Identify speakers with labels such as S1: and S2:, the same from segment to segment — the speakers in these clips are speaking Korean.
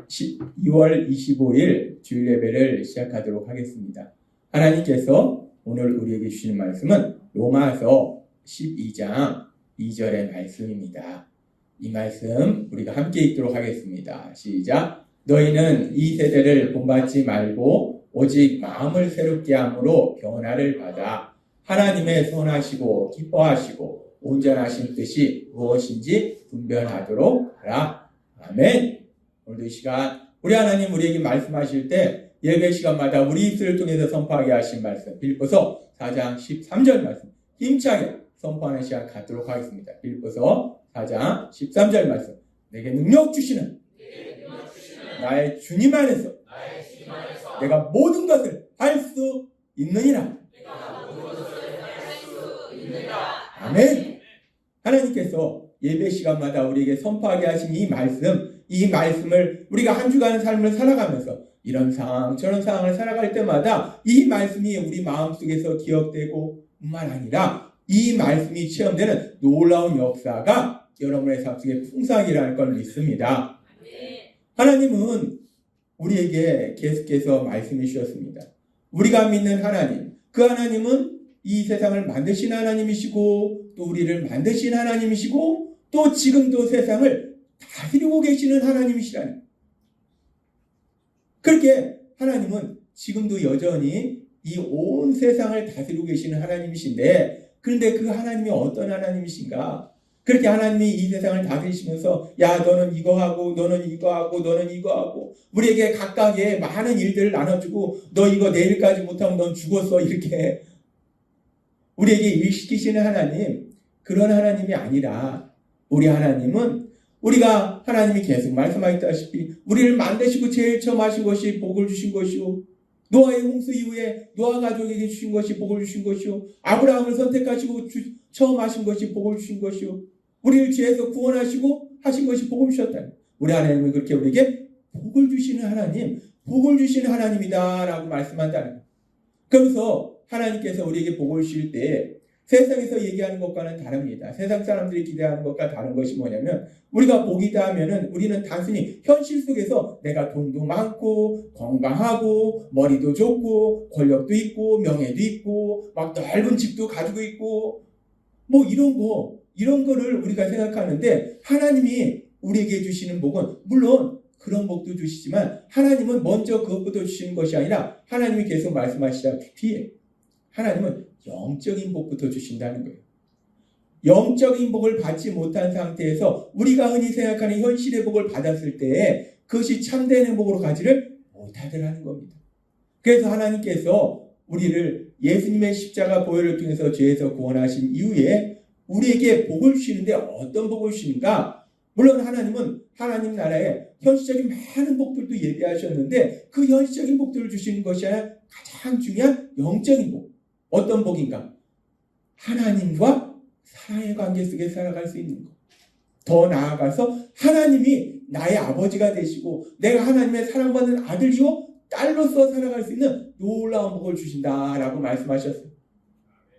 S1: 2월 25일 주일 예배를 시작하도록 하겠습니다. 하나님께서 오늘 우리에게 주시는 말씀은 로마서 12장 2절의 말씀입니다. 이 말씀 우리가 함께 읽도록 하겠습니다. 시작. 너희는 이 세대를 본받지 말고 오직 마음을 새롭게 함으로 변화를 받아 하나님의 선하시고 기뻐하시고 온전하신 뜻이 무엇인지 분별하도록 하라. 아멘. 오늘도 이 시간 우리 하나님 우리에게 말씀하실 때 예배 시간마다 우리 입술을 통해서 선포하게 하신 말씀 빌립보서 4장 13절 말씀 힘차게 선포하는 시간 갖도록 하겠습니다. 빌립보서 4장 13절 말씀 내게 능력 주시는 나의 주님 안에서 내가 모든 것을 할 수 있느니라. 아멘. 하나님께서 예배 시간마다 우리에게 선포하게 하신 이 말씀을 우리가 한 주간의 삶을 살아가면서 이런 상황 저런 상황을 살아갈 때마다 이 말씀이 우리 마음속에서 기억되고 뿐만 아니라 이 말씀이 체험되는 놀라운 역사가 여러분의 삶 속에 풍성하기를 걸 믿습니다. 하나님은 우리에게 계속해서 말씀해 주셨습니다. 우리가 믿는 하나님, 그 하나님은 이 세상을 만드신 하나님이시고 또 우리를 만드신 하나님이시고 또 지금도 세상을 다스리고 계시는 하나님이시라니. 그렇게 하나님은 지금도 여전히 이 온 세상을 다스리고 계시는 하나님이신데 그런데 그 하나님이 어떤 하나님이신가? 그렇게 하나님이 이 세상을 다스리시면서 야 너는 이거 하고 너는 이거 하고 너는 이거 하고 우리에게 각각의 많은 일들을 나눠주고 너 이거 내일까지 못하면 넌 죽었어 이렇게 우리에게 일시키시는 하나님 그런 하나님이 아니라 우리 하나님은 우리가 하나님이 계속 말씀하셨다시피 우리를 만드시고 제일 처음 하신 것이 복을 주신 것이요 노아의 홍수 이후에 노아 가족에게 주신 것이 복을 주신 것이요 아브라함을 선택하시고 처음 하신 것이 복을 주신 것이요 우리를 죄에서 구원하시고 하신 것이 복을 주셨다. 우리 하나님은 그렇게 우리에게 복을 주시는 하나님 복을 주시는 하나님이다 라고 말씀한다는 거예요. 그러면서 하나님께서 우리에게 복을 주실 때 세상에서 얘기하는 것과는 다릅니다. 세상 사람들이 기대하는 것과 다른 것이 뭐냐면 우리가 복이다 하면은 우리는 단순히 현실 속에서 내가 돈도 많고 건강하고 머리도 좋고 권력도 있고 명예도 있고 막 넓은 집도 가지고 있고 뭐 이런 거를 우리가 생각하는데 하나님이 우리에게 주시는 복은 물론 그런 복도 주시지만 하나님은 먼저 그것부터 주시는 것이 아니라 하나님이 계속 말씀하시다시피 하나님은 영적인 복부터 주신다는 거예요. 영적인 복을 받지 못한 상태에서 우리가 흔히 생각하는 현실의 복을 받았을 때 그것이 참된 행복으로 가지를 못하더라는 겁니다. 그래서 하나님께서 우리를 예수님의 십자가 보혈을 통해서 죄에서 구원하신 이후에 우리에게 복을 주시는데 어떤 복을 주시는가? 물론 하나님은 하나님 나라에 현실적인 많은 복들도 예비하셨는데 그 현실적인 복들을 주시는 것이 아니라 가장 중요한 영적인 복. 어떤 복인가? 하나님과 사랑의 관계 속에 살아갈 수 있는 것. 더 나아가서 하나님이 나의 아버지가 되시고 내가 하나님의 사랑받는 아들이요 딸로서 살아갈 수 있는 놀라운 복을 주신다라고 말씀하셨어요.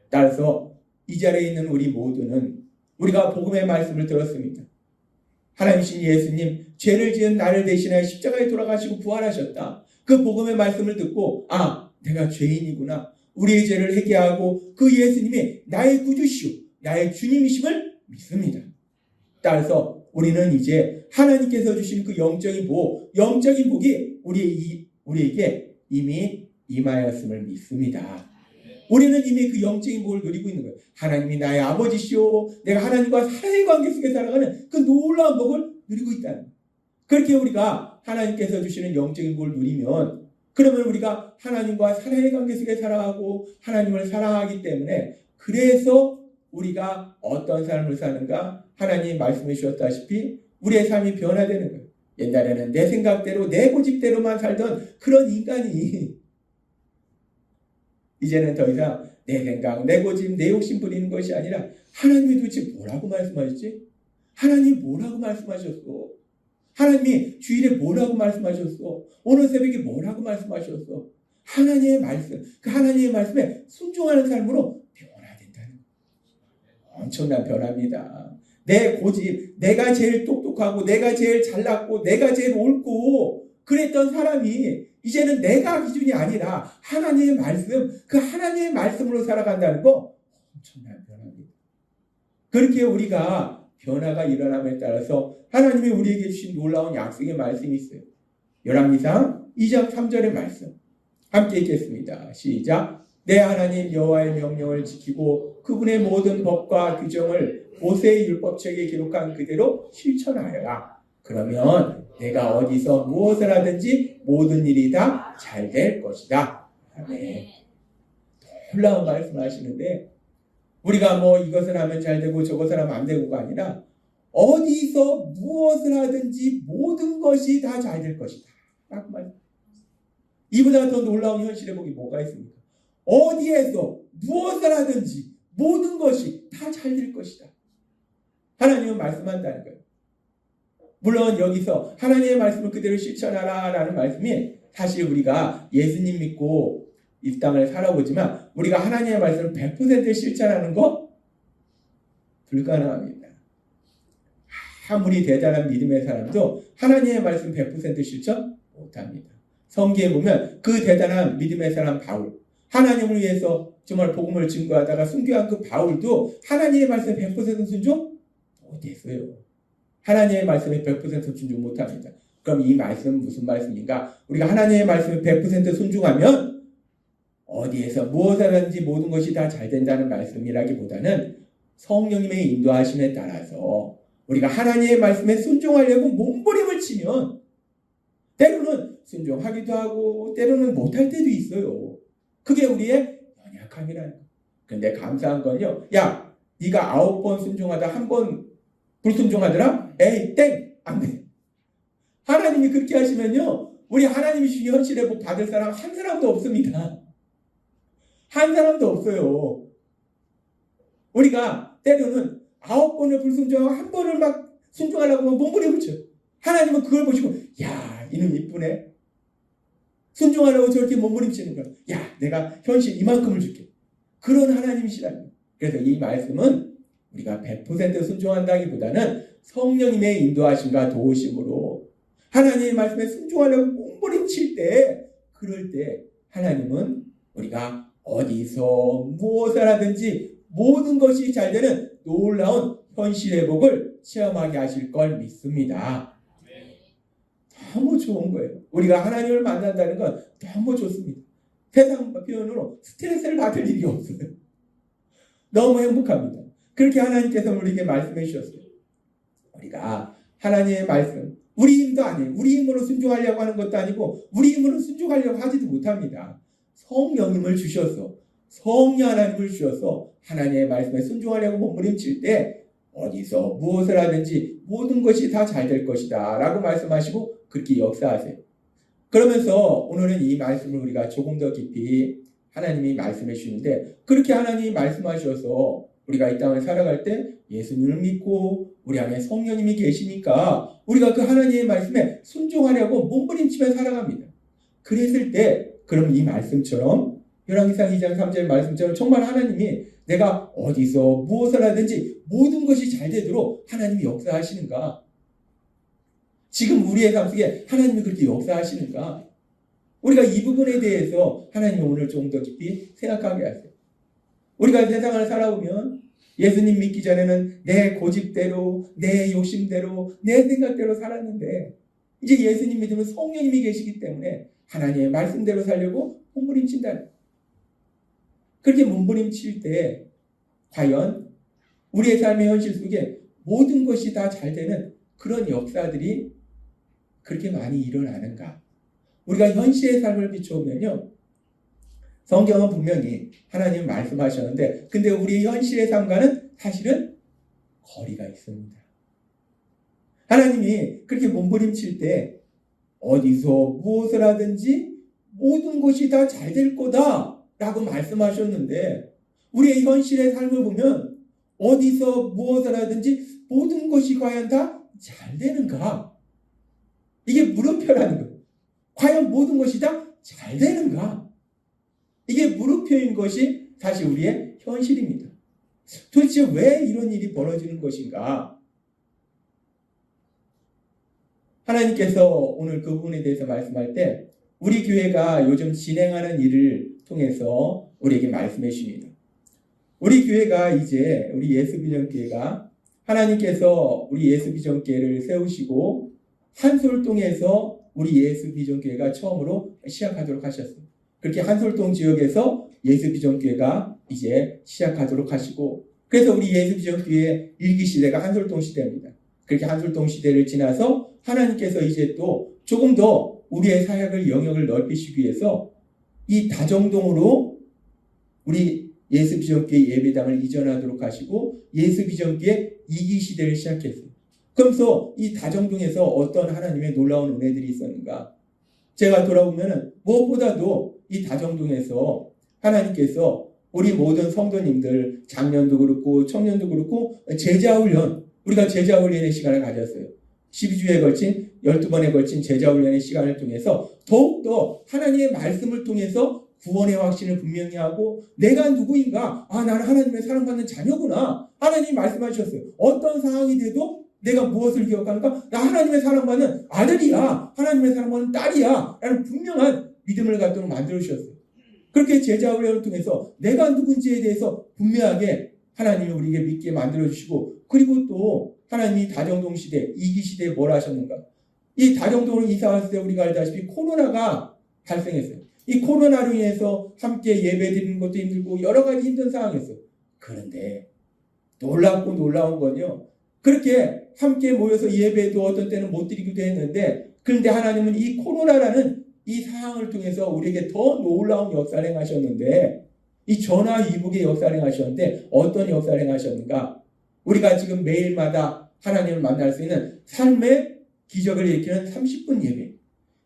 S1: 따라서 이 자리에 있는 우리 모두는 우리가 복음의 말씀을 들었습니다. 하나님이신 예수님 죄를 지은 나를 대신하여 십자가에 돌아가시고 부활하셨다. 그 복음의 말씀을 듣고 내가 죄인이구나. 우리의 죄를 회개하고 그 예수님이 나의 구주시오 나의 주님이심을 믿습니다. 따라서 우리는 이제 하나님께서 주신 그 영적인 복이 우리에게 이미 임하였음을 믿습니다. 우리는 이미 그 영적인 복을 누리고 있는 거예요. 하나님이 나의 아버지시오 내가 하나님과 사랑의 관계 속에 살아가는 그 놀라운 복을 누리고 있다는 거예요. 그렇게 우리가 하나님께서 주시는 영적인 복을 누리면 그러면 우리가 하나님과 사랑의 관계 속에 살아가고 하나님을 사랑하기 때문에 그래서 우리가 어떤 삶을 사는가 하나님이 말씀해 주셨다시피 우리의 삶이 변화되는 거예요. 옛날에는 내 생각대로 내 고집대로만 살던 그런 인간이 이제는 더 이상 내 생각, 내 고집, 내 욕심 부리는 것이 아니라 하나님이 도대체 뭐라고 말씀하셨지? 하나님이 뭐라고 말씀하셨어? 하나님이 주일에 뭐라고 말씀하셨어? 오늘 새벽에 뭐라고 말씀하셨어? 하나님의 말씀, 그 하나님의 말씀에 순종하는 삶으로 변화된다는 거예요. 엄청난 변화입니다. 내 고집, 내가 제일 똑똑하고 내가 제일 잘났고 내가 제일 옳고 그랬던 사람이 이제는 내가 기준이 아니라 하나님의 말씀, 그 하나님의 말씀으로 살아간다는 거 엄청난 변화입니다. 그렇게 우리가 변화가 일어남에 따라서 하나님이 우리에게 주신 놀라운 약속의 말씀이 있어요. 열왕기상 2장 3절의 말씀 함께 읽겠습니다. 시작. 내 하나님 여호와의 명령을 지키고 그분의 모든 법과 규정을 모세의 율법책에 기록한 그대로 실천하여라. 그러면 내가 어디서 무엇을 하든지 모든 일이 다 잘 될 것이다. 아멘. 놀라운 말씀하시는데 우리가 뭐 이것을 하면 잘 되고 저것을 하면 안 되고가 아니라 어디서 무엇을 하든지 모든 것이 다 잘 될 것이다. 라고 말. 이보다 더 놀라운 현실의 복이 뭐가 있습니까? 어디에서 무엇을 하든지 모든 것이 다 잘 될 것이다. 하나님은 말씀한다는 거예요. 물론 여기서 하나님의 말씀을 그대로 실천하라 라는 말씀이 사실 우리가 예수님 믿고 이 땅을 살아보지만 우리가 하나님의 말씀을 100% 실천하는 거 불가능합니다. 아무리 대단한 믿음의 사람도 하나님의 말씀 100% 실천 못합니다. 성경에 보면 그 대단한 믿음의 사람 바울, 하나님을 위해서 정말 복음을 증거하다가 순교한 그 바울도 하나님의 말씀 100% 순종 못했어요. 하나님의 말씀에 100% 순종 못합니다. 그럼 이 말씀은 무슨 말씀인가? 우리가 하나님의 말씀에 100% 순종하면 어디에서 무엇을 하든지 모든 것이 다 잘 된다는 말씀이라기보다는 성령님의 인도하심에 따라서 우리가 하나님의 말씀에 순종하려고 몸부림을 치면 때로는 순종하기도 하고 때로는 못할 때도 있어요. 그게 우리의 연약함이라는 거예요. 근데 감사한 건요. 야, 네가 9번 순종하다 1번 불순종하더라? 에이 땡! 안 돼. 하나님이 그렇게 하시면요. 우리 하나님이 주신 현실에 복 받을 사람 한 사람도 없습니다. 한 사람도 없어요. 우리가 때로는 9번을 불순종하고 1번을 막 순종하려고 몸부림을 쳐요. 하나님은 그걸 보시고 야, 이놈 이쁘네. 순종하려고 저렇게 몸부림치는 거야. 야, 내가 현실 이만큼을 줄게. 그런 하나님이시라는 거예요. 그래서 이 말씀은 우리가 100% 순종한다기보다는 성령님의 인도하심과 도우심으로 하나님의 말씀에 순종하려고 몸부림칠 때 그럴 때 하나님은 우리가 어디서 무엇을 하든지 모든 것이 잘 되는 놀라운 현실의 복을 체험하게 하실 걸 믿습니다. 너무 좋은 거예요. 우리가 하나님을 만난다는 건 너무 좋습니다. 세상 표현으로 스트레스를 받을 일이 없어요. 너무 행복합니다. 그렇게 하나님께서 우리에게 말씀해 주셨어요. 우리가 하나님의 말씀, 우리 힘도 아니에요. 우리 힘으로 순종하려고 하는 것도 아니고 우리 힘으로 순종하려고 하지도 못합니다. 성령님을 주셔서 성령 하나님을 주셔서 하나님의 말씀에 순종하려고 몸부림칠 때 어디서 무엇을 하든지 모든 것이 다 잘 될 것이다 라고 말씀하시고 그렇게 역사하세요. 그러면서 오늘은 이 말씀을 우리가 조금 더 깊이 하나님이 말씀해 주시는데 그렇게 하나님이 말씀하셔서 우리가 이 땅을 살아갈 때 예수님을 믿고 우리 안에 성령님이 계시니까 우리가 그 하나님의 말씀에 순종하려고 몸부림치며 살아갑니다. 그랬을 때 그럼 이 말씀처럼 열왕기상 2장 3절 말씀처럼 정말 하나님이 내가 어디서 무엇을 하든지 모든 것이 잘 되도록 하나님이 역사하시는가? 지금 우리의 삶 속에 하나님이 그렇게 역사하시는가? 우리가 이 부분에 대해서 하나님이 오늘 좀 더 깊이 생각하게 하세요. 우리가 세상을 살아오면 예수님 믿기 전에는 내 고집대로, 내 욕심대로, 내 생각대로 살았는데 이제 예수님 믿으면 성령님이 계시기 때문에 하나님의 말씀대로 살려고 몸부림친다. 그렇게 몸부림칠 때 과연 우리의 삶의 현실 속에 모든 것이 다 잘 되는 그런 역사들이 그렇게 많이 일어나는가? 우리가 현실의 삶을 비춰보면요. 성경은 분명히 하나님 말씀하셨는데 근데 우리 현실의 삶과는 사실은 거리가 있습니다. 하나님이 그렇게 몸부림칠 때 어디서 무엇을 하든지 모든 것이 다 잘 될 거다 라고 말씀하셨는데 우리의 현실의 삶을 보면 어디서 무엇을 하든지 모든 것이 과연 다 잘 되는가? 이게 물음표라는 거예요. 과연 모든 것이 다 잘 되는가? 이게 물음표인 것이 사실 우리의 현실입니다. 도대체 왜 이런 일이 벌어지는 것인가? 하나님께서 오늘 그 부분에 대해서 말씀할 때 우리 교회가 요즘 진행하는 일을 통해서 우리에게 말씀해 주십니다. 우리 교회가 이제 우리 예수비전교회가 하나님께서 우리 예수비전교회를 세우시고 한솔동에서 우리 예수비전교회가 처음으로 시작하도록 하셨어요. 그렇게 한솔동 지역에서 예수비전교회가 이제 시작하도록 하시고, 그래서 우리 예수비전교회 일기 시대가 한솔동 시대입니다. 그렇게 한솔동 시대를 지나서 하나님께서 이제 또 조금 더 우리의 사역을 영역을 넓히시기 위해서 이 다정동으로 우리 예수비전교회 예배당을 이전하도록 하시고 예수비전교회 2기 시대를 시작했어요. 그러면서 이 다정동에서 어떤 하나님의 놀라운 은혜들이 있었는가? 제가 돌아보면 무엇보다도 이 다정동에서 하나님께서 우리 모든 성도님들, 장년도 그렇고 청년도 그렇고 제자훈련, 우리가 제자훈련의 시간을 가졌어요. 12주에 걸친 12번에 걸친 제자훈련의 시간을 통해서 더욱더 하나님의 말씀을 통해서 구원의 확신을 분명히 하고 내가 누구인가? 나는 하나님의 사랑받는 자녀구나. 하나님이 말씀하셨어요. 어떤 상황이 돼도 내가 무엇을 기억하는가? 나 하나님의 사랑받는 아들이야. 하나님의 사랑받는 딸이야. 라는 분명한 믿음을 갖도록 만들어주셨어요. 그렇게 제자훈련을 통해서 내가 누군지에 대해서 분명하게 하나님이 우리에게 믿게 만들어주시고, 그리고 또 하나님이 다정동 시대, 2기 시대에 뭘 하셨는가? 이 다정동으로 이사 왔을 때 우리가 알다시피 코로나가 발생했어요. 이 코로나로 인해서 함께 예배 드리는 것도 힘들고 여러 가지 힘든 상황이었어요. 그런데 놀랍고 놀라운 건요, 그렇게 함께 모여서 예배도 어떤 때는 못 드리기도 했는데, 그런데 하나님은 이 코로나라는 이 상황을 통해서 우리에게 더 놀라운 역사를 행하셨는데, 이 전화위복의 역사를 행하셨는데 어떤 역사를 행하셨는가? 우리가 지금 매일마다 하나님을 만날 수 있는 삶의 기적을 일으키는 30분 예배,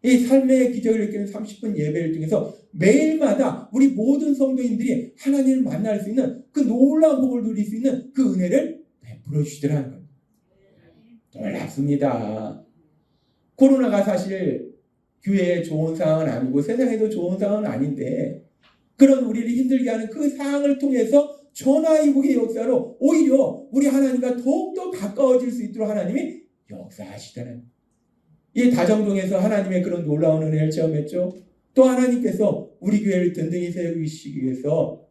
S1: 이 삶의 기적을 일으키는 30분 예배를 통해서 매일마다 우리 모든 성도인들이 하나님을 만날 수 있는 그 놀라운 복을 누릴 수 있는 그 은혜를 베풀어 주시더라는 거예요. 놀랍습니다. 코로나가 사실 교회에 좋은 상황은 아니고 세상에도 좋은 상황은 아닌데, 그런 우리를 힘들게 하는 그 상황을 통해서 전화위복의 역사로 오히려 우리 하나님과 더욱더 가까워질 수 있도록 하나님이 역사하시다는, 이 다정동에서 하나님의 그런 놀라운 은혜를 체험했죠. 또 하나님께서 우리 교회를 든든히 세우시기 위해서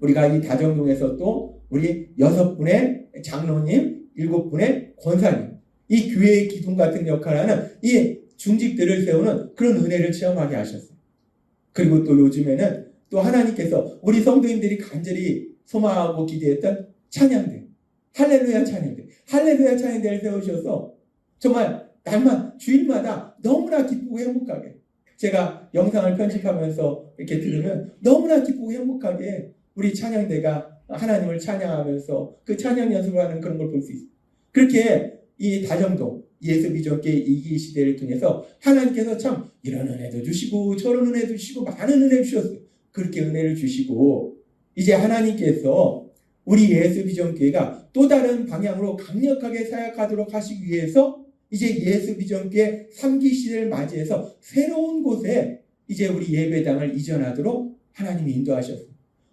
S1: 우리가 이 다정동에서 또 우리 6분의 장로님, 7분의 권사님, 이 교회의 기둥 같은 역할을 하는 이 중직들을 세우는 그런 은혜를 체험하게 하셨어요. 그리고 또 요즘에는 또 하나님께서 우리 성도님들이 간절히 소망하고 기대했던 찬양들, 할렐루야 찬양들, 할렐루야 찬양들을 세우셔서 정말 날만 주일마다 너무나 기쁘고 행복하게, 제가 영상을 편집하면서 이렇게 들으면 너무나 기쁘고 행복하게 우리 찬양대가 하나님을 찬양하면서 그 찬양 연습을 하는 그런 걸 볼 수 있어요. 그렇게 이 다정동 예수비전교회 2기 시대를 통해서 하나님께서 참 이런 은혜도 주시고 저런 은혜도 주시고 많은 은혜 주셨어요. 그렇게 은혜를 주시고 이제 하나님께서 우리 예수비전교회가 또 다른 방향으로 강력하게 사역하도록 하시기 위해서 이제 예수비전교회 3기 시대를 맞이해서 새로운 곳에 이제 우리 예배당을 이전하도록 하나님이 인도하셨어요.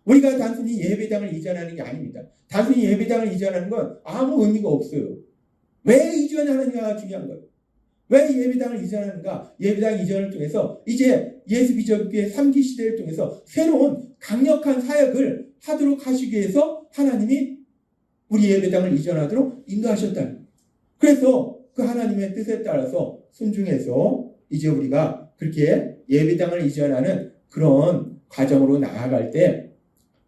S1: 우리가 단순히 예배당을 이전하는 게 아닙니다. 단순히 예배당을 이전하는 건 아무 의미가 없어요. 왜 이전하느냐가 중요한 거예요. 왜 예배당을 이전하는가? 예배당 이전을 통해서 이제 예수비전교회 3기 시대를 통해서 새로운 강력한 사역을 하도록 하시기 위해서 하나님이 우리 예배당을 이전하도록 인도하셨다는 거예요. 그래서 그 하나님의 뜻에 따라서 순종해서 이제 우리가 그렇게 예배당을 이전하는 그런 과정으로 나아갈 때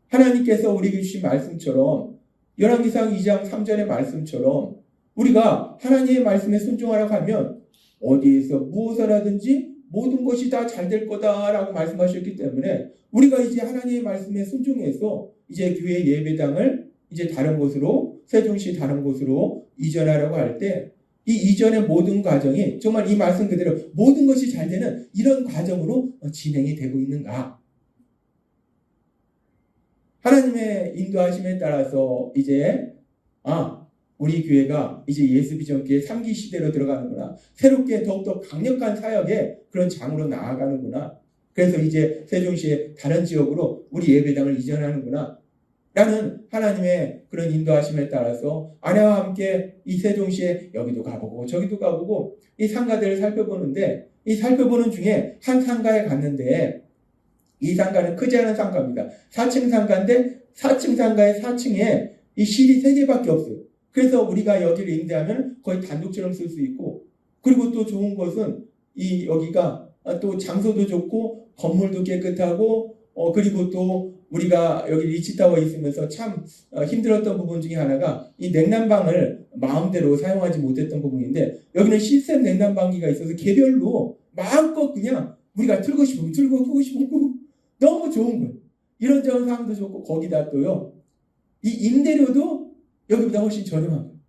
S1: 하나님께서 우리에게 주신 말씀처럼 열왕기상 2장 3절의 말씀처럼 우리가 하나님의 말씀에 순종하라고 하면 어디에서 무엇을 하든지 모든 것이 다 잘 될 거다라고 말씀하셨기 때문에 우리가 이제 하나님의 말씀에 순종해서 이제 교회 예배당을 이제 다른 곳으로, 세종시 다른 곳으로 이전하라고 할 때 이 이전의 모든 과정이 정말 이 말씀 그대로 모든 것이 잘 되는 이런 과정으로 진행이 되고 있는가? 하나님의 인도하심에 따라서 이제 우리 교회가 이제 예수비전교회 3기 시대로 들어가는구나. 새롭게 더욱더 강력한 사역의 그런 장으로 나아가는구나. 그래서 이제 세종시의 다른 지역으로 우리 예배당을 이전하는구나. 라는 하나님의 그런 인도하심에 따라서 아내와 함께 이 세종시에 여기도 가보고 저기도 가보고 이 상가들을 살펴보는데, 이 살펴보는 중에 한 상가에 갔는데, 이 상가는 크지 않은 상가입니다. 4층 상가인데 4층 상가의 4층에 이 실이 3개밖에 없어요. 그래서 우리가 여기를 임대하면 거의 단독처럼 쓸 수 있고, 그리고 또 좋은 것은 이 여기가 또 장소도 좋고 건물도 깨끗하고, 그리고 또 우리가 여기 리치타워에 있으면서 참 힘들었던 부분 중에 하나가 이 냉난방을 마음대로 사용하지 못했던 부분인데, 여기는 시스템 냉난방기가 있어서 개별로 마음껏 그냥 우리가 틀고 싶으면 틀고 끄고 싶으면 끄고 너무 좋은 거예요. 이런저런 상황도 좋고, 거기다 또요 이 임대료도 여기보다 훨씬 저렴한 거예요.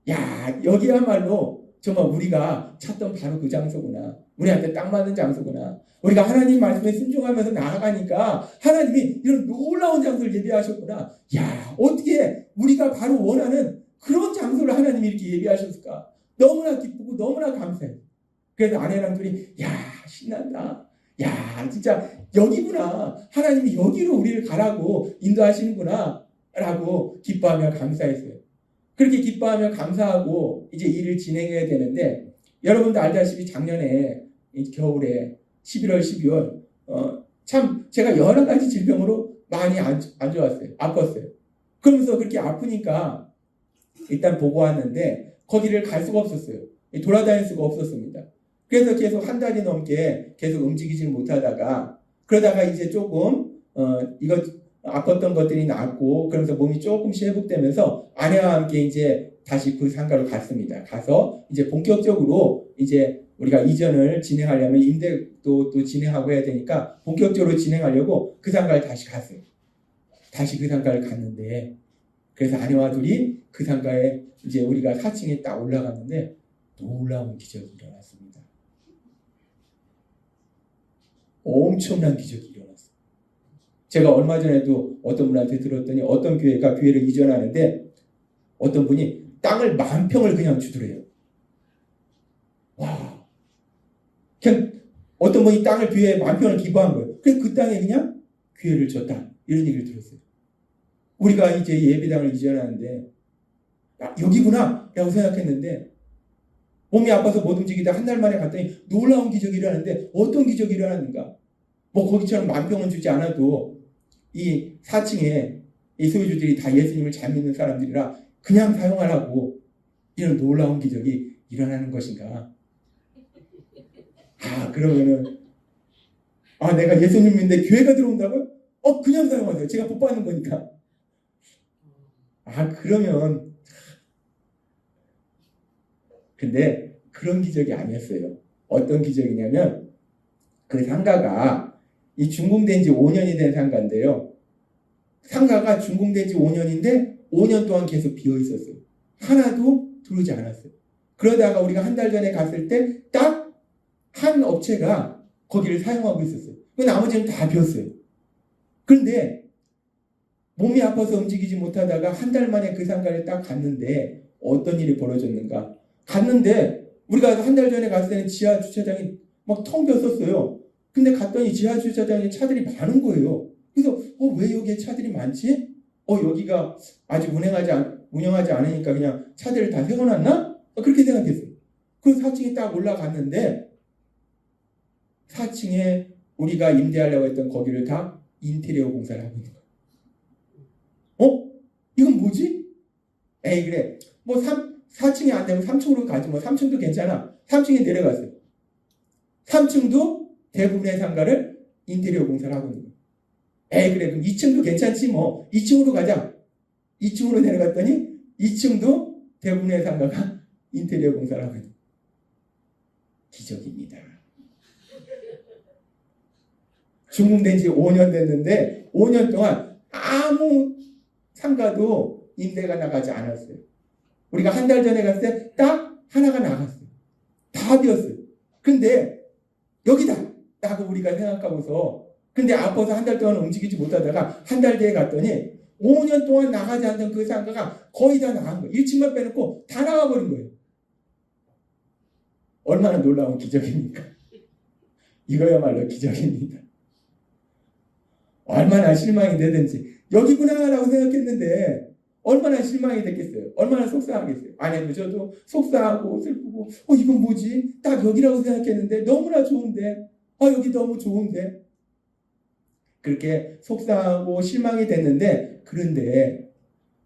S1: 야, 여기야말로 정말 우리가 찾던 바로 그 장소구나. 우리한테 딱 맞는 장소구나. 우리가 하나님 말씀에 순종하면서 나아가니까 하나님이 이런 놀라운 장소를 예비하셨구나. 야, 어떻게 우리가 바로 원하는 그런 장소를 하나님이 이렇게 예비하셨을까? 너무나 기쁘고 너무나 감사해요. 그래서 아내랑 둘이 야, 신난다. 야, 진짜 여기구나. 하나님이 여기로 우리를 가라고 인도하시는구나 라고 기뻐하며 감사했어요. 그렇게 기뻐하며 감사하고 이제 일을 진행해야 되는데, 여러분도 알다시피 작년에 겨울에 11월, 12월 참 제가 여러 가지 질병으로 많이 안 좋았어요. 아팠어요. 그러면서 그렇게 아프니까 일단 보고 왔는데 거기를 갈 수가 없었어요. 돌아다닐 수가 없었습니다. 그래서 계속 한 달이 넘게 계속 움직이지 못하다가, 그러다가 이제 조금 이거 아팠던 것들이 나았고, 그러면서 몸이 조금씩 회복되면서 아내와 함께 이제 다시 그 상가로 갔습니다. 가서 이제 본격적으로 이제 우리가 이전을 진행하려면 임대도 또 진행하고 해야 되니까 본격적으로 진행하려고 그 상가를 다시 갔어요. 다시 그 상가를 갔는데, 그래서 아내와 둘이 그 상가에 이제 우리가 4층에 딱 올라갔는데 놀라운 기적이 일어났습니다. 엄청난 기적이 일어났어요. 제가 얼마 전에도 어떤 분한테 들었더니 어떤 교회가 교회를 이전하는데 어떤 분이 땅을 10,000평을 그냥 주더래요. 와, 그냥 어떤 분이 땅을 교회에 10,000평을 기부한 거예요. 그래서 그 땅에 그냥 교회를 줬다, 이런 얘기를 들었어요. 우리가 이제 예배당을 이전하는데 여기구나 라고 생각했는데, 몸이 아파서 못 움직이다 한 달 만에 갔더니 놀라운 기적이 일어나는데, 어떤 기적이 일어났는가? 뭐 거기처럼 10,000평은 주지 않아도 이 4층에 이 소유주들이 다 예수님을 잘 믿는 사람들이라 그냥 사용하라고 이런 놀라운 기적이 일어나는 것인가? 그러면은 내가 예수님 믿는데 교회가 들어온다고요? 그냥 사용하세요. 제가 복 받는 거니까. 그러면 근데 그런 기적이 아니었어요. 어떤 기적이냐면, 그 상가가 이 준공된 지 5년이 된 상가인데요. 상가가 준공된 지 5년인데 5년 동안 계속 비어 있었어요. 하나도 들어오지 않았어요. 그러다가 우리가 한 달 전에 갔을 때 딱 한 업체가 거기를 사용하고 있었어요. 그 나머지는 다 비었어요. 그런데 몸이 아파서 움직이지 못하다가 한 달 만에 그 상가를 딱 갔는데 어떤 일이 벌어졌는가? 갔는데 우리가 한 달 전에 갔을 때는 지하 주차장이 막 텅 비었었어요. 근데 갔더니 지하 주차장에 차들이 많은 거예요. 그래서 왜 여기에 차들이 많지? 여기가 아직 운영하지 않으니까 그냥 차들을 다 세워놨나? 그렇게 생각했어요. 그래서 4층에 딱 올라갔는데 4층에 우리가 임대하려고 했던 거기를 다 인테리어 공사를 하고 있는 거예요. 이건 뭐지? 그래. 4층이 안 되면 3층으로 가지. 3층도 괜찮아. 3층에 내려갔어요. 3층도 대부분의 상가를 인테리어 공사를 하고 있는 거예요. 그래. 그럼 2층도 괜찮지 2층으로 가자. 2층으로 내려갔더니 2층도 대부분의 상가가 인테리어 공사를 하고 있는 거예요. 기적입니다. 준공된 지 5년 됐는데 5년 동안 아무 상가도 임대가 나가지 않았어요. 우리가 한 달 전에 갔을 때 딱 하나가 나갔어요. 다 비었어요. 근데 여기다 라고 우리가 생각하고서, 근데 아파서 한 달 동안 움직이지 못하다가 한 달 뒤에 갔더니 5년 동안 나가지 않던 그 상가가 거의 다 나간 거예요. 1층만 빼놓고 다 나가버린 거예요. 얼마나 놀라운 기적입니까? 이거야말로 기적입니다. 얼마나 실망이 되든지 여기구나라고 생각했는데 얼마나 실망이 됐겠어요. 얼마나 속상하겠어요. 아내도 저도 속상하고 슬프고 이건 뭐지? 딱 여기라고 생각했는데 너무나 좋은데 여기 너무 좋은데 그렇게 속상하고 실망이 됐는데 그런데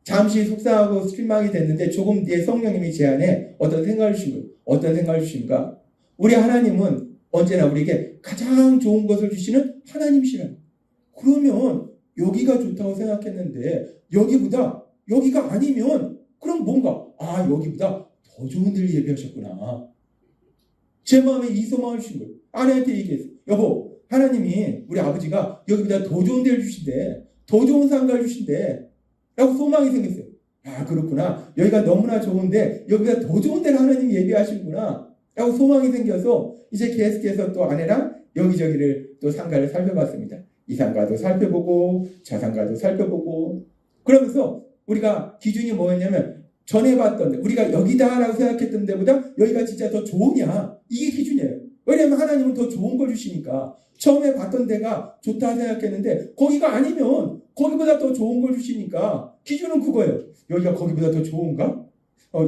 S1: 잠시 속상하고 실망이 됐는데 조금 뒤에 성령님이 제 안에 어떤 생각을 주신 거예요. 어떤 생각을 주신가? 우리 하나님은 언제나 우리에게 가장 좋은 것을 주시는 하나님이시라는. 그러면 여기가 좋다고 생각했는데 여기가 아니면 그럼 뭔가 여기보다 더 좋은 데를 예비하셨구나. 제 마음에 이 소망을 주신 거예요. 아내한테 얘기했어요. 여보, 하나님이 우리 아버지가 여기보다 더 좋은 데를 주신대. 더 좋은 상가를 주신대. 라고 소망이 생겼어요. 그렇구나. 여기가 너무나 좋은데 여기보다 더 좋은 데를 하나님이 예비하시구나. 라고 소망이 생겨서 이제 계속해서 또 아내랑 여기저기를 또 상가를 살펴봤습니다. 이 상가도 살펴보고 저 상가도 살펴보고 그러면서 우리가 기준이 뭐였냐면 전에 봤던 데 우리가 여기다라고 생각했던 데보다 여기가 진짜 더 좋으냐 이게 기준이에요. 왜냐하면 하나님은 더 좋은 걸 주시니까 처음에 봤던 데가 좋다 생각했는데 거기가 아니면 거기보다 더 좋은 걸 주시니까 기준은 그거예요. 여기가 거기보다 더 좋은가?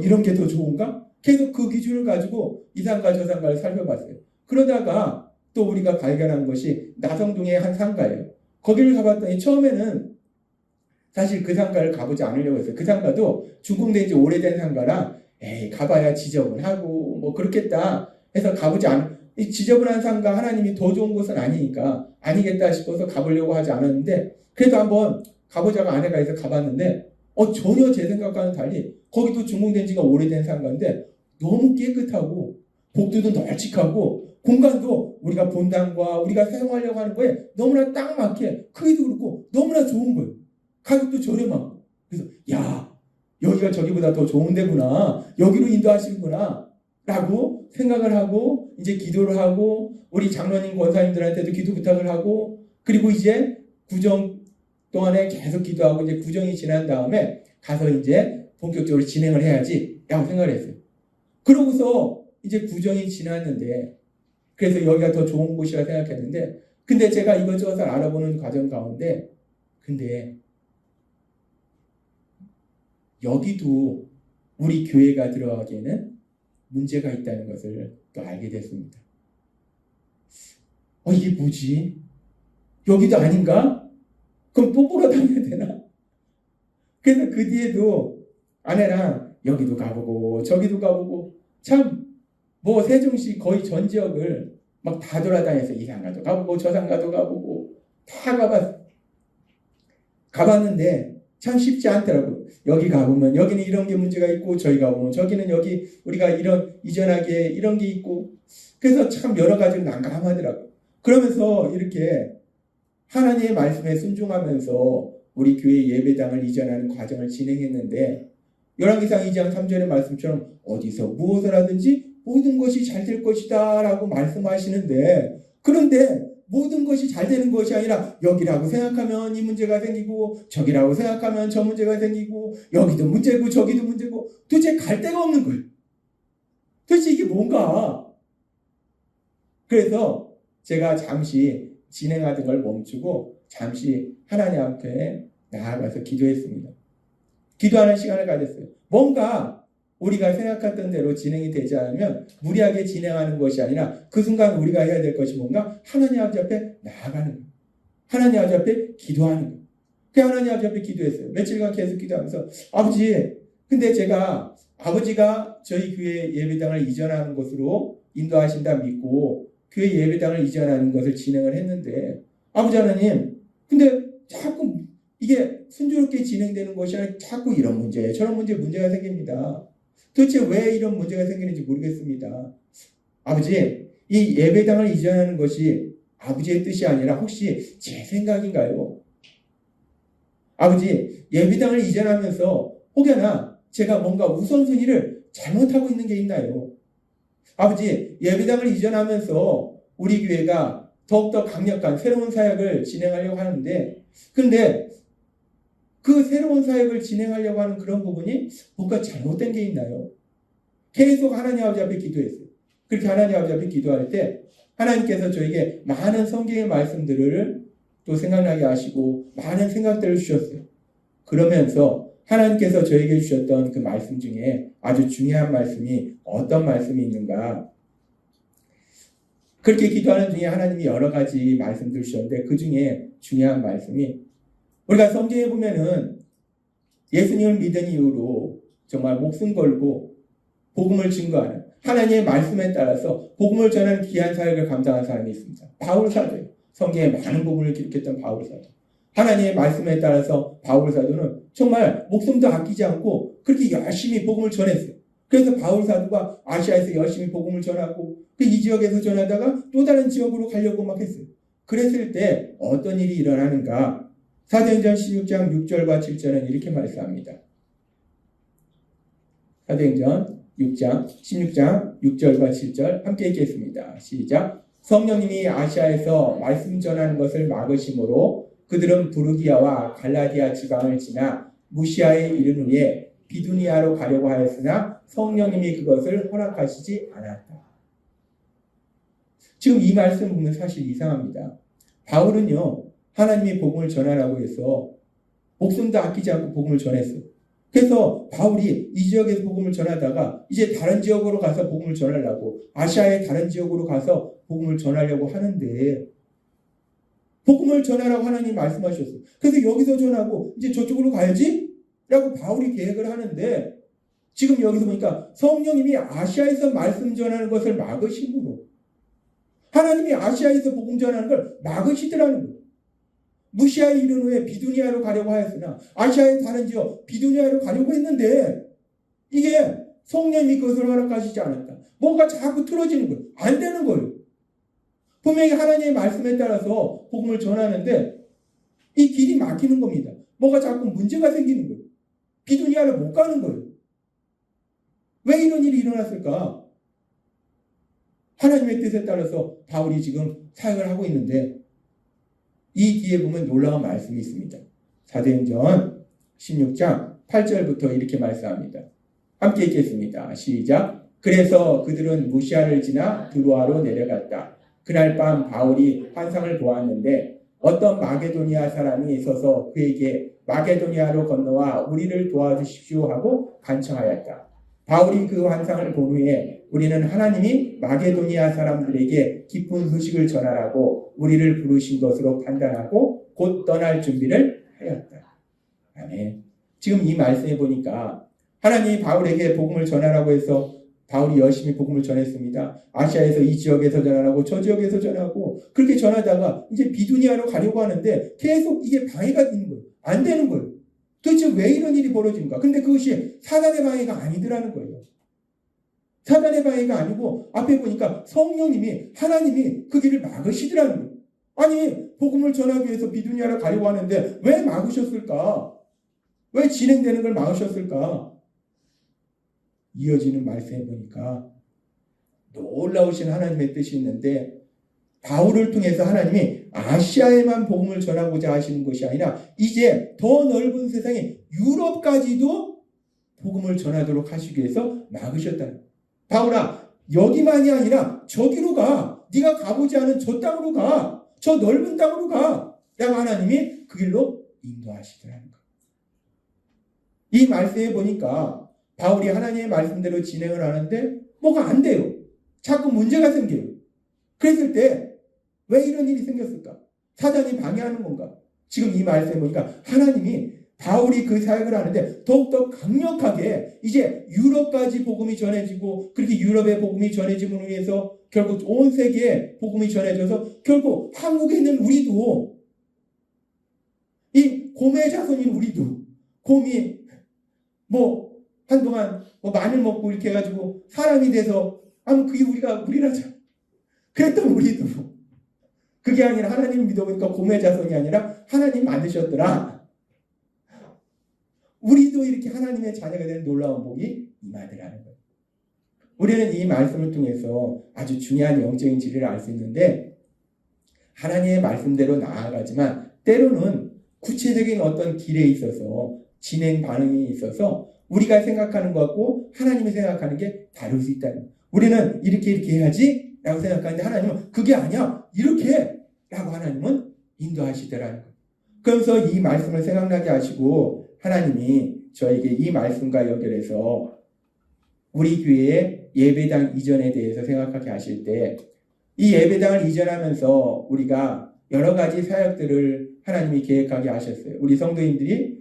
S1: 이런 게 더 좋은가? 계속 그 기준을 가지고 이 상가 저 상가를 살펴봤어요. 그러다가 또 우리가 발견한 것이 나성동의 한 상가예요. 거기를 가봤더니 처음에는 사실 그 상가를 가보지 않으려고 했어요. 그 상가도 준공된 지 오래된 상가라 가봐야 지저분하고 뭐 그렇겠다 해서 가보지 이 지저분한 상가 하나님이 더 좋은 곳은 아니니까 아니겠다 싶어서 가보려고 하지 않았는데 그래도 한번 가보자고 아내가 해서 가봤는데 전혀 제 생각과는 달리 거기도 준공된 지가 오래된 상가인데 너무 깨끗하고 복도도 널찍하고 공간도 우리가 본당과 우리가 사용하려고 하는 거에 너무나 딱 맞게 크기도 그렇고 너무나 좋은 거예요. 가격도 저렴하고. 그래서 여기가 저기보다 더 좋은 데구나. 여기로 인도하시는구나. 라고 생각을 하고 이제 기도를 하고 우리 장로님 권사님들한테도 기도 부탁을 하고 그리고 이제 구정 동안에 계속 기도하고 이제 구정이 지난 다음에 가서 이제 본격적으로 진행을 해야지 라고 생각을 했어요. 그러고서 이제 구정이 지났는데 그래서 여기가 더 좋은 곳이라 생각했는데 근데 제가 이것저것 알아보는 과정 가운데 근데 여기도 우리 교회가 들어가기에는 문제가 있다는 것을 또 알게 됐습니다. 이게 뭐지? 여기도 아닌가? 그럼 또 보러 다녀야 되나? 그래서 그 뒤에도 아내랑 여기도 가보고 저기도 가보고 참 뭐 세종시 거의 전 지역을 막 다 돌아다녀서 이 상가도 가보고 저 상가도 가보고 다 가봤는데 참 쉽지 않더라고요. 여기 가보면 여기는 이런 게 문제가 있고 저기 가보면 저기는 여기 우리가 이전하기에 이런 게 있고 그래서 참 여러 가지로 난감하더라고요. 그러면서 이렇게 하나님의 말씀에 순종하면서 우리 교회 예배당을 이전하는 과정을 진행했는데 열왕기상 2장 3절의 말씀처럼 어디서 무엇을 하든지 모든 것이 잘 될 것이다 라고 말씀하시는데 그런데 모든 것이 잘 되는 것이 아니라 여기라고 생각하면 이 문제가 생기고 저기라고 생각하면 저 문제가 생기고 여기도 문제고 저기도 문제고 도대체 갈 데가 없는 거예요. 도대체 이게 뭔가? 그래서 제가 잠시 진행하던 걸 멈추고 잠시 하나님 앞에 나아가서 기도했습니다. 기도하는 시간을 가졌어요. 뭔가 우리가 생각했던 대로 진행이 되지 않으면 무리하게 진행하는 것이 아니라 그 순간 우리가 해야 될 것이 뭔가 하나님 아버지 앞에 나아가는 거예요. 하나님 아버지 앞에 기도하는 거예요. 그 하나님 아버지 앞에 기도했어요. 며칠간 계속 기도하면서 아버지 근데 제가 아버지가 저희 교회 예배당을 이전하는 것으로 인도하신다 믿고 교회 예배당을 이전하는 것을 진행을 했는데 아버지 하나님 근데 자꾸 이게 순조롭게 진행되는 것이 아니라 자꾸 이런 문제 저런 문제가 생깁니다. 도대체 왜 이런 문제가 생기는지 모르겠습니다. 아버지 이 예배당을 이전하는 것이 아버지의 뜻이 아니라 혹시 제 생각인가요? 아버지 예배당을 이전하면서 혹여나 제가 뭔가 우선순위를 잘못하고 있는 게 있나요? 아버지 예배당을 이전하면서 우리 교회가 더욱더 강력한 새로운 사역을 진행하려고 하는데 그런데 그 새로운 사역을 진행하려고 하는 그런 부분이 뭔가 잘못된 게 있나요? 계속 하나님 아버지 앞에 기도했어요. 그렇게 하나님 아버지 앞에 기도할 때 하나님께서 저에게 많은 성경의 말씀들을 또 생각나게 하시고 많은 생각들을 주셨어요. 그러면서 하나님께서 저에게 주셨던 그 말씀 중에 아주 중요한 말씀이 어떤 말씀이 있는가? 그렇게 기도하는 중에 하나님이 여러 가지 말씀들 주셨는데 그 중에 중요한 말씀이 우리가 성경에 보면은 예수님을 믿은 이후로 정말 목숨 걸고 복음을 증거하는 하나님의 말씀에 따라서 복음을 전하는 귀한 사역을 감당한 사람이 있습니다. 바울 사도예요. 성경에 많은 복음을 기록했던 바울 사도. 하나님의 말씀에 따라서 바울 사도는 정말 목숨도 아끼지 않고 그렇게 열심히 복음을 전했어요. 그래서 바울 사도가 아시아에서 열심히 복음을 전하고 이 지역에서 전하다가 또 다른 지역으로 가려고 막 했어요. 그랬을 때 어떤 일이 일어나는가? 사도행전 16장 6절과 7절은 이렇게 말씀합니다. 사도행전 16장 6절과 7절 함께 읽겠습니다. 시작. 성령님이 아시아에서 말씀 전하는 것을 막으심으로 그들은 부르기아와 갈라디아 지방을 지나 무시아에 이른 후에 비두니아로 가려고 하였으나 성령님이 그것을 허락하시지 않았다. 지금 이 말씀 보면 사실 이상합니다. 바울은요, 하나님이 복음을 전하라고 해서 목숨도 아끼지 않고 복음을 전했어요. 그래서 바울이 이 지역에서 복음을 전하다가 이제 다른 지역으로 가서 복음을 전하려고 아시아의 다른 지역으로 가서 복음을 전하려고 하는데 복음을 전하라고 하나님이 말씀하셨어요. 그래서 여기서 전하고 이제 저쪽으로 가야지? 라고 바울이 계획을 하는데 지금 여기서 보니까 성령님이 아시아에서 말씀 전하는 것을 막으심으로 하나님이 아시아에서 복음 전하는 걸 막으시더라는 거예요. 무시아에 이른 후에 비두니아로 가려고 하였으나 아시아의 다른 지역 비두니아로 가려고 했는데 이게 성령님이 그것을 허락하시지 않았다. 뭔가 자꾸 틀어지는 거예요. 안 되는 거예요. 분명히 하나님의 말씀에 따라서 복음을 전하는데 이 길이 막히는 겁니다. 뭐가 자꾸 문제가 생기는 거예요. 비두니아를 못 가는 거예요. 왜 이런 일이 일어났을까? 하나님의 뜻에 따라서 바울이 지금 사역을 하고 있는데 이 뒤에 보면 놀라운 말씀이 있습니다. 사도행전 16장 8절부터 이렇게 말씀합니다. 함께 읽겠습니다. 시작. 그래서 그들은 무시아를 지나 드로아로 내려갔다. 그날 밤 바울이 환상을 보았는데 어떤 마게도니아 사람이 있어서 그에게 마게도니아로 건너와 우리를 도와주십시오 하고 간청하였다. 바울이 그 환상을 본 후에 우리는 하나님이 마게도니아 사람들에게 기쁜 소식을 전하라고 우리를 부르신 것으로 판단하고 곧 떠날 준비를 하였다. 아멘. 지금 이 말씀에 보니까 하나님이 바울에게 복음을 전하라고 해서 바울이 열심히 복음을 전했습니다. 아시아에서 이 지역에서 전하고 저 지역에서 전하고 그렇게 전하다가 이제 비두니아로 가려고 하는데 계속 이게 방해가 되는 거예요. 안 되는 거예요. 도대체 왜 이런 일이 벌어지는가? 근데 그것이 사단의 방해가 아니더라는 거예요. 사단의 방해가 아니고 앞에 보니까 성령님이 하나님이 그 길을 막으시더라는 거예요. 아니 복음을 전하기 위해서 비두니아로 가려고 하는데 왜 막으셨을까? 왜 진행되는 걸 막으셨을까? 이어지는 말씀에 보니까 놀라우신 하나님의 뜻이 있는데 바울을 통해서 하나님이 아시아에만 복음을 전하고자 하시는 것이 아니라 이제 더 넓은 세상에 유럽까지도 복음을 전하도록 하시기 위해서 막으셨다는 거예요. 바울아 여기만이 아니라 저기로 가. 네가 가보지 않은 저 땅으로 가. 저 넓은 땅으로 가. 라고 하나님이 그 길로 인도하시더라는 거예요. 이 말씀에 보니까 바울이 하나님의 말씀대로 진행을 하는데 뭐가 안 돼요. 자꾸 문제가 생겨요. 그랬을 때 왜 이런 일이 생겼을까? 사단이 방해하는 건가? 지금 이 말씀에 보니까 하나님이 바울이 그 사역을 하는데 더욱더 강력하게 이제 유럽까지 복음이 전해지고 그렇게 유럽의 복음이 전해짐으로 인해서 결국 온 세계에 복음이 전해져서 결국 한국에 있는 우리도 이 곰의 자손인 우리도 곰이 뭐 한동안 뭐 마늘 먹고 이렇게 해가지고 사람이 돼서 그게 우리라자 그랬던 우리도 그게 아니라 하나님을 믿어보니까 곰의 자손이 아니라 하나님 만드셨더라. 우리도 이렇게 하나님의 자녀가 되는 놀라운 복이 임하더라는 거예요. 우리는 이 말씀을 통해서 아주 중요한 영적인 진리를 알 수 있는데 하나님의 말씀대로 나아가지만 때로는 구체적인 어떤 길에 있어서 진행 반응이 있어서 우리가 생각하는 것과 하나님이 생각하는 게 다를 수 있다는 거예요. 우리는 이렇게 해야지 라고 생각하는데 하나님은 그게 아니야 이렇게 라고 하나님은 인도하시더라는 거예요. 그러면서 이 말씀을 생각나게 하시고 하나님이 저에게 이 말씀과 연결해서 우리 교회의 예배당 이전에 대해서 생각하게 하실 때 이 예배당을 이전하면서 우리가 여러 가지 사역들을 하나님이 계획하게 하셨어요. 우리 성도님들이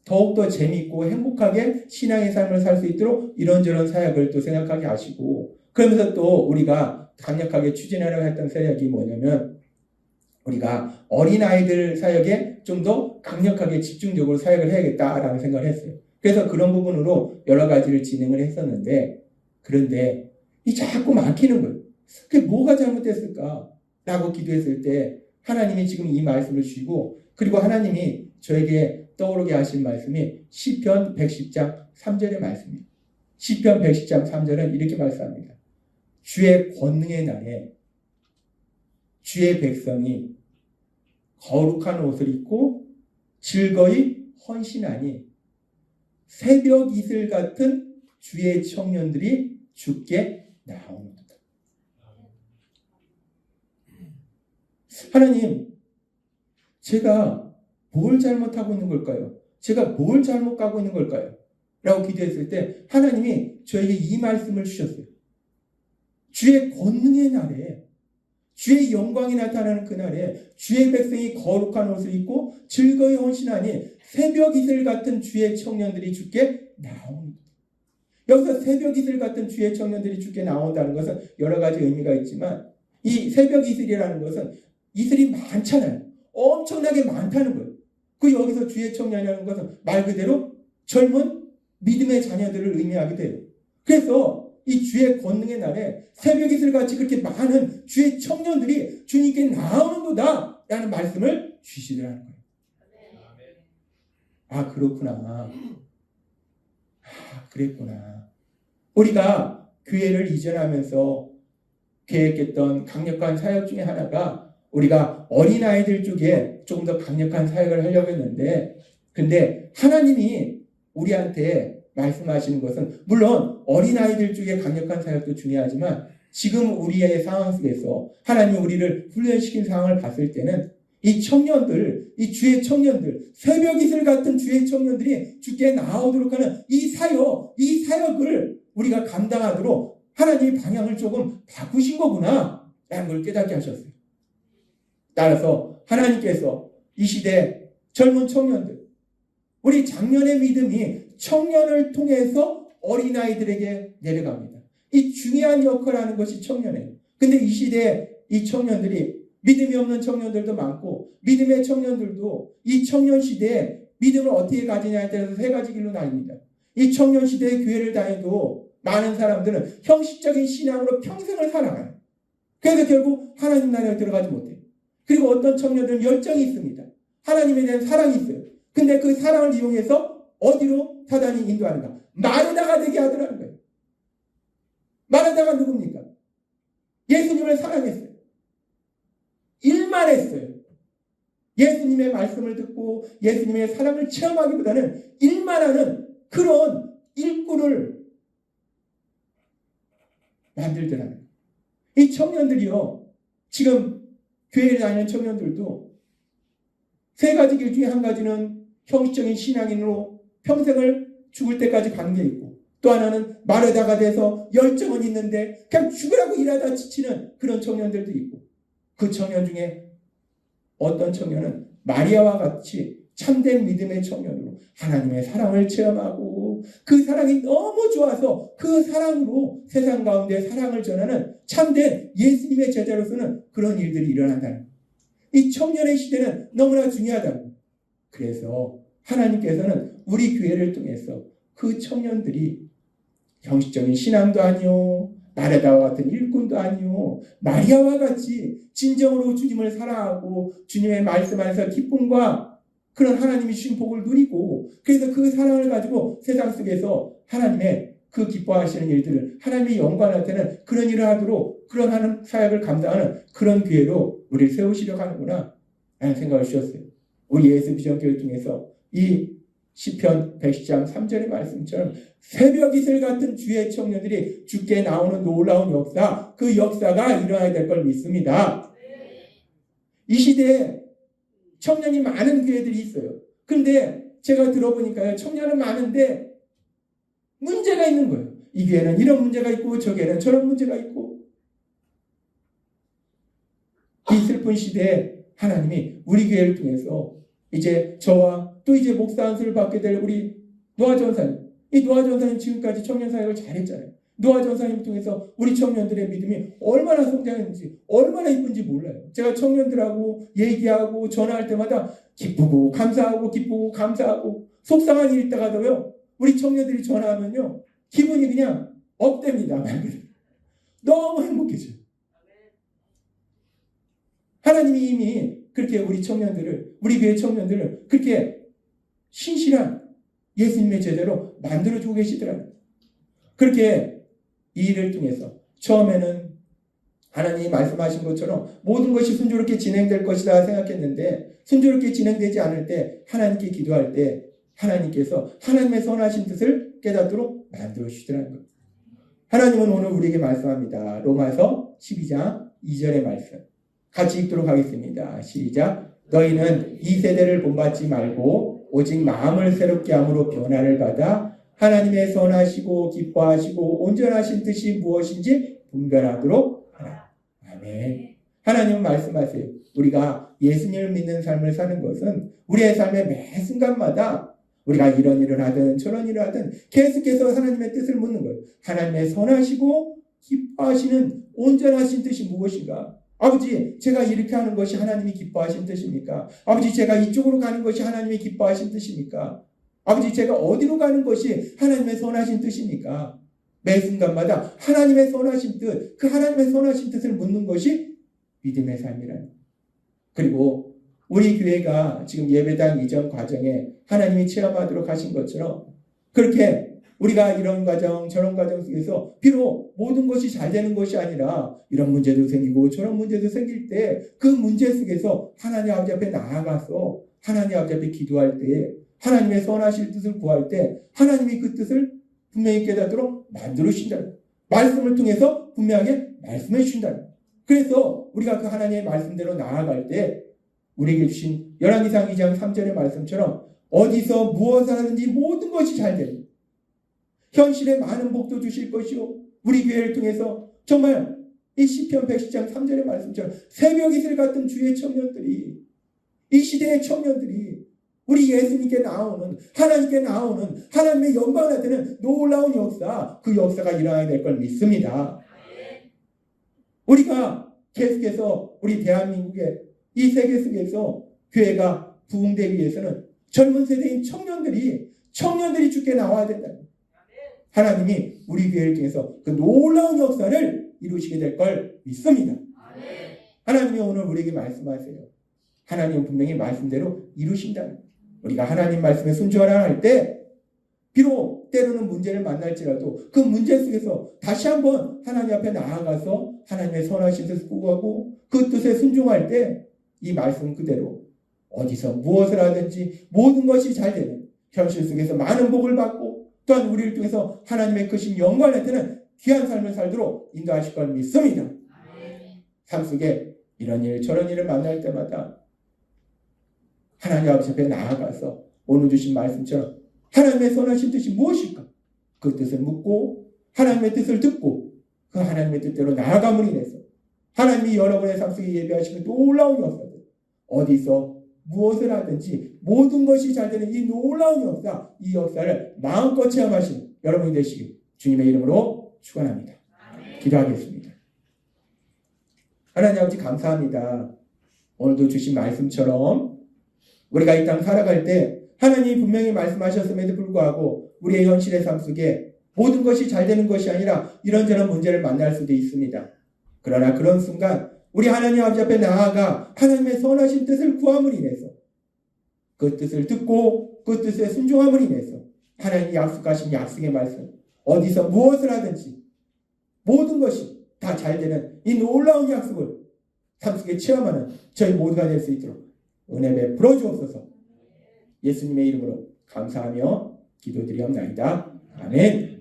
S1: 더욱더 재미있고 행복하게 신앙의 삶을 살 수 있도록 이런저런 사역을 또 생각하게 하시고 그러면서 또 우리가 강력하게 추진하려고 했던 사역이 뭐냐면 우리가 어린아이들 사역에 좀 더 강력하게 집중적으로 사역을 해야겠다라는 생각을 했어요. 그래서 그런 부분으로 여러 가지를 진행을 했었는데 그런데 이 자꾸 막히는 거예요. 그게 뭐가 잘못됐을까? 라고 기도했을 때 하나님이 지금 이 말씀을 주시고 그리고 하나님이 저에게 떠오르게 하신 말씀이 시편 110장 3절의 말씀입니다. 시편 110장 3절은 이렇게 말씀합니다. 주의 권능의 날에 주의 백성이 거룩한 옷을 입고 즐거이 헌신하니 새벽 이슬 같은 주의 청년들이 주께 나오는도다. 하나님, 제가 뭘 잘못하고 있는 걸까요? 제가 뭘 잘못 가고 있는 걸까요? 라고 기도했을 때 하나님이 저에게 이 말씀을 주셨어요. 주의 권능의 날에 주의 영광이 나타나는 그날에 주의 백성이 거룩한 옷을 입고 즐거이 헌신하니 새벽 이슬 같은 주의 청년들이 주께 나옵니다. 여기서 새벽 이슬 같은 주의 청년들이 주께 나온다는 것은 여러 가지 의미가 있지만 이 새벽 이슬이라는 것은 이슬이 많잖아요. 엄청나게 많다는 거예요. 그 여기서 주의 청년이라는 것은 말 그대로 젊은 믿음의 자녀들을 의미하게 돼요. 그래서 이 주의 권능의 날에 새벽 이슬같이 그렇게 많은 주의 청년들이 주님께 나오는도다 라는 말씀을 주시더라는 거예요. 아 그렇구나. 아 그랬구나. 우리가 교회를 이전하면서 계획했던 강력한 사역 중에 하나가 우리가 어린아이들 쪽에 조금 더 강력한 사역을 하려고 했는데 근데 하나님이 우리한테 말씀하시는 것은 물론 어린아이들 쪽에 강력한 사역도 중요하지만 지금 우리의 상황 속에서 하나님이 우리를 훈련시킨 상황을 봤을 때는 이 청년들, 이 주의 청년들, 새벽 이슬 같은 주의 청년들이 주께 나오도록 하는 이 사역을 우리가 감당하도록 하나님의 방향을 조금 바꾸신 거구나 라는 걸 깨닫게 하셨어요. 따라서 하나님께서 이 시대 젊은 청년들, 우리 장년의 믿음이 청년을 통해서 어린아이들에게 내려갑니다. 이 중요한 역할을 하는 것이 청년이에요. 근데 이 시대에 이 청년들이 믿음이 없는 청년들도 많고 믿음의 청년들도 이 청년 시대에 믿음을 어떻게 가지냐에 따라서 세 가지 길로 나뉩니다. 이 청년 시대의 교회를 다녀도 많은 사람들은 형식적인 신앙으로 평생을 살아가요. 그래서 결국 하나님 나라에 들어가지 못해요. 그리고 어떤 청년들은 열정이 있습니다. 하나님에 대한 사랑이 있어요. 근데 그 사랑을 이용해서 어디로 사단이 인도하는가? 마르다가 되게 하더라는 거예요. 마르다가 누굽니까? 예수님을 사랑했어요. 일만 했어요. 예수님의 말씀을 듣고 예수님의 사랑을 체험하기보다는 일만 하는 그런 일꾼을 만들더라는 거예요. 이 청년들이요. 지금 교회에 다니는 청년들도 세 가지 길 중에 한 가지는 형식적인 신앙인으로 평생을 죽을 때까지 관계 있고 또 하나는 마르다가 돼서 열정은 있는데 그냥 죽으라고 일하다 지치는 그런 청년들도 있고 그 청년 중에 어떤 청년은 마리아와 같이 참된 믿음의 청년으로 하나님의 사랑을 체험하고 그 사랑이 너무 좋아서 그 사랑으로 세상 가운데 사랑을 전하는 참된 예수님의 제자로서는 그런 일들이 일어난다는 거예요. 이 청년의 시대는 너무나 중요하다고. 그래서 하나님께서는 우리 교회를 통해서 그 청년들이 형식적인 신앙도 아니요 마르다와 같은 일꾼도 아니요 마리아와 같이 진정으로 주님을 사랑하고 주님의 말씀 안에서 기쁨과 그런 하나님이 주신 복을 누리고 그래서 그 사랑을 가지고 세상 속에서 하나님의 그 기뻐하시는 일들을 하나님의 영광한테는 그런 일을 하도록 그런 하는 사역을 감당하는 그런 교회로 우리를 세우시려고 하는구나 라는 생각을 주셨어요. 우리 예수 비전교회 중에서 이 시편 110장 3절의 말씀처럼 새벽 이슬 같은 주의 청년들이 주께 나오는 놀라운 역사, 그 역사가 일어나야 될 걸 믿습니다. 이 시대에 청년이 많은 교회들이 있어요. 그런데 제가 들어보니까요, 청년은 많은데 문제가 있는 거예요. 이 교회는 이런 문제가 있고 저 교회는 저런 문제가 있고. 이 슬픈 시대에 하나님이 우리 교회를 통해서 이제 저와 또 이제 목사 안수를 받게 될 우리 노아 전사님, 이 노아 전사님 지금까지 청년 사역을 잘했잖아요. 노아 전사님 통해서 우리 청년들의 믿음이 얼마나 성장했는지, 얼마나 이쁜지 몰라요. 제가 청년들하고 얘기하고 전화할 때마다 기쁘고 감사하고 기쁘고 감사하고 속상한 일이 있다가도요, 우리 청년들이 전화하면요, 기분이 그냥 업됩니다. 너무 행복해져요. 하나님이 이미 그렇게 우리 청년들을, 우리 교회 청년들을 그렇게 신실한 예수님의 제자로 만들어주고 계시더라고요. 그렇게 이 일을 통해서 처음에는 하나님이 말씀하신 것처럼 모든 것이 순조롭게 진행될 것이다 생각했는데, 순조롭게 진행되지 않을 때 하나님께 기도할 때 하나님께서 하나님의 선하신 뜻을 깨닫도록 만들어 주시더라는 거예요. 하나님은 오늘 우리에게 말씀합니다. 로마서 12장 2절의 말씀 같이 읽도록 하겠습니다. 시작. 너희는 이 세대를 본받지 말고 오직 마음을 새롭게 함으로 변화를 받아 하나님의 선하시고 기뻐하시고 온전하신 뜻이 무엇인지 분별하도록 하라. 아멘. 하나님은 말씀하세요. 우리가 예수님을 믿는 삶을 사는 것은 우리의 삶의 매 순간마다 우리가 이런 일을 하든 저런 일을 하든 계속해서 하나님의 뜻을 묻는 거예요. 하나님의 선하시고 기뻐하시는 온전하신 뜻이 무엇인가? 아버지, 제가 이렇게 하는 것이 하나님이 기뻐하신 뜻입니까? 아버지, 제가 이쪽으로 가는 것이 하나님이 기뻐하신 뜻입니까? 아버지, 제가 어디로 가는 것이 하나님의 선하신 뜻입니까? 매 순간마다 하나님의 선하신 뜻, 그 하나님의 선하신 뜻을 묻는 것이 믿음의 삶이라는 거예요. 그리고 우리 교회가 지금 예배당 이전 과정에 하나님이 체험하도록 하신 것처럼 그렇게 우리가 이런 과정 저런 과정 속에서 비록 모든 것이 잘 되는 것이 아니라 이런 문제도 생기고 저런 문제도 생길 때 그 문제 속에서 하나님 아버지 앞에 나아가서 하나님 아버지 앞에 기도할 때 하나님의 선하실 뜻을 구할 때 하나님이 그 뜻을 분명히 깨닫도록 만들어 주신다. 말씀을 통해서 분명하게 말씀해 주신다. 그래서 우리가 그 하나님의 말씀대로 나아갈 때 우리에게 주신 열왕기상 2장 3절의 말씀처럼 어디서 무엇을 하든지 모든 것이 잘 됩니다. 현실에 많은 복도 주실 것이요. 우리 교회를 통해서 정말 이 시편 110장 3절의 말씀처럼 새벽 이슬 같은 주의 청년들이, 이 시대의 청년들이 우리 예수님께 나오는, 하나님께 나오는 하나님의 영광을 나타내는 놀라운 역사, 그 역사가 일어나야 될 걸 믿습니다. 우리가 계속해서 우리 대한민국의 이 세계 속에서 교회가 부흥되기 위해서는 젊은 세대인 청년들이 주께 나와야 된다. 하나님이 우리 교회를 통해서 그 놀라운 역사를 이루시게 될 걸 믿습니다. 하나님이 오늘 우리에게 말씀하세요. 하나님은 분명히 말씀대로 이루신다. 우리가 하나님 말씀에 순종하라 할 때 비록 때로는 문제를 만날지라도 그 문제 속에서 다시 한번 하나님 앞에 나아가서 하나님의 선하신 뜻을 구하고 그 뜻에 순종할 때 이 말씀 그대로 어디서 무엇을 하든지 모든 것이 잘 되는 현실 속에서 많은 복을 받고 또한 우리를 통해서 하나님의 크신 영광을 나타내는 귀한 삶을 살도록 인도하실 걸 믿습니다. 삶 속에 이런 일 저런 일을 만날 때마다 하나님 아버지 앞에 나아가서 오늘 주신 말씀처럼 하나님의 선하신 뜻이 무엇일까? 그 뜻을 묻고 하나님의 뜻을 듣고 그 하나님의 뜻대로 나아감으로 인해서 하나님이 여러분의 삶 속에 예배하시는 놀라운 역사들, 어디서 무엇을 하든지 모든 것이 잘 되는 이 놀라운 역사, 이 역사를 마음껏 체험하시는 여러분이 되시길 주님의 이름으로 축원합니다. 기도하겠습니다. 하나님 아버지 감사합니다. 오늘도 주신 말씀처럼 우리가 이 땅 살아갈 때 하나님이 분명히 말씀하셨음에도 불구하고 우리의 현실의 삶 속에 모든 것이 잘 되는 것이 아니라 이런저런 문제를 만날 수도 있습니다. 그러나 그런 순간 우리 하나님 아버지 앞에 나아가 하나님의 선하신 뜻을 구함으로 인해서 그 뜻을 듣고 그 뜻에 순종함으로 인해서 하나님이 약속하신 약속의 말씀, 어디서 무엇을 하든지 모든 것이 다 잘 되는 이 놀라운 약속을 삶 속에 체험하는 저희 모두가 될 수 있도록 은혜 베풀어 주옵소서. 예수님의 이름으로 감사하며 기도드리옵나이다. 아멘.